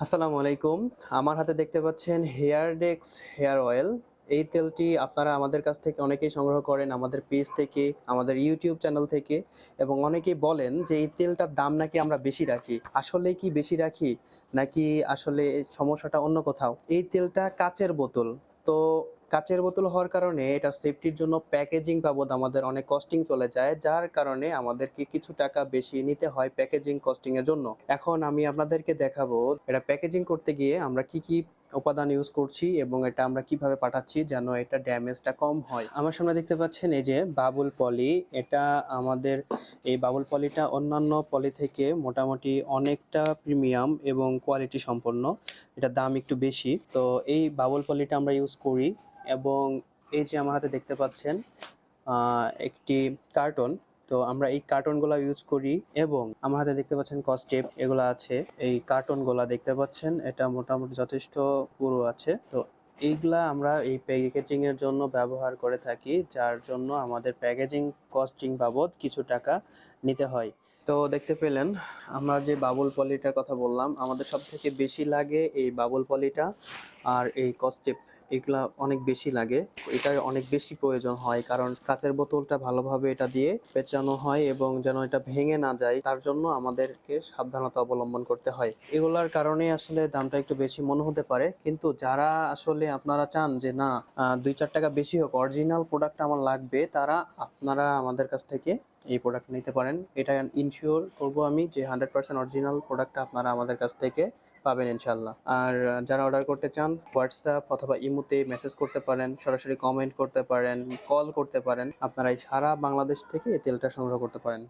আসসালামু আলাইকুম। আমার হাতে দেখতে পাচ্ছেন হেয়ারডেক্স হেয়ার অয়েল। এই তেলটি আপনারা আমাদের কাছ থেকে অনেকেই সংগ্রহ করেন, আমাদের পেজ থেকে, আমাদের ইউটিউব চ্যানেল থেকে, এবং অনেকেই বলেন যে এই তেলটার দাম নাকি আমরা বেশি রাখি। আসলেই কি বেশি রাখি? নাকি আসলে সমস্যাটা অন্য কোথাও? এই তেলটা কাচের বোতল। তো কাচের বোতল হওয়ার কারণে এটার সেফটির জন্য প্যাকেজিং বাবদ আমাদের অনেক কস্টিং চলে যায়। যার কারণে আমাদেরকে কিছু টাকা বেশি নিতে হয় প্যাকেজিং কস্টিং এর জন্য। এখন আমি আপনাদেরকে দেখাবো এটা প্যাকেজিং করতে গিয়ে আমরা কি উপাদান ইউজ করছি এবং এটা আমরা কিভাবে পাঠাচ্ছি যেন এটা ড্যামেজটা কম হয়। আমার সামনে দেখতে পাচ্ছেন এই যে বাবুল পলি। এটা আমাদের এই বাবুল পলিটা অন্যান্য পলি থেকে মোটামুটি অনেকটা প্রিমিয়াম এবং কোয়ালিটি সম্পন্ন। এটার দাম একটু বেশি। তো এই বাবুল পলিটা আমরা ইউজ করি এবং এই যে আমার হাতে দেখতে পাচ্ছেন একটি কার্টন। তো আমরা এই কার্টনগুলো ইউজ করি এবং আমার হাতে দেখতে পাচ্ছেন কস্টেপ এগুলো আছে। এই কার্টনগুলো দেখতে পাচ্ছেন এটা মোটামুটি যথেষ্ট পুরো আছে। তো এইগুলা আমরা এই প্যাকেজিং এর জন্য ব্যবহার করে থাকি, যার জন্য আমাদের প্যাকেজিং কস্টিং বাবদ কিছু টাকা নিতে হয়। তো দেখতে পেলেন আমরা যে বাবুল পলিটার কথা বললাম, আমাদের সব থেকে বেশি লাগে এই বাবুল পলিটা আর এই কস্টেপ। এগুলা অনেক বেশি লাগে, এটা অনেক বেশি প্রয়োজন হয় কারণ কাঁচের বোতলটা ভালোভাবে এটা দিয়ে পেঁচানো হয় এবং যেন এটা ভেঙে না যায় তার জন্য আমাদেরকে সাবধানতা অবলম্বন করতে হয়। এগুলার কারণে আসলে দামটা একটু বেশি মনে হতে পারে, কিন্তু যারা আসলে আপনারা চান যে না 2-4 টাকা বেশি হোক, অরিজিনাল প্রোডাক্ট আমার লাগবে, তারা আপনারা আমাদের কাছ থেকে এই প্রোডাক্ট নিতে পারেন। এটা ইনশিওর করবো আমি যে 100% অরিজিনাল প্রোডাক্টটা আপনারা আমাদের কাছ থেকে পাবেন ইনশাল্লাহ। আর যারা অর্ডার করতে চান হোয়াটসঅ্যাপ অথবা ইমোতে মেসেজ করতে পারেন, সরাসরি কমেন্ট করতে পারেন, কল করতে পারেন। আপনারা এই সারা বাংলাদেশ থেকে এই তেলটা সংগ্রহ করতে পারেন।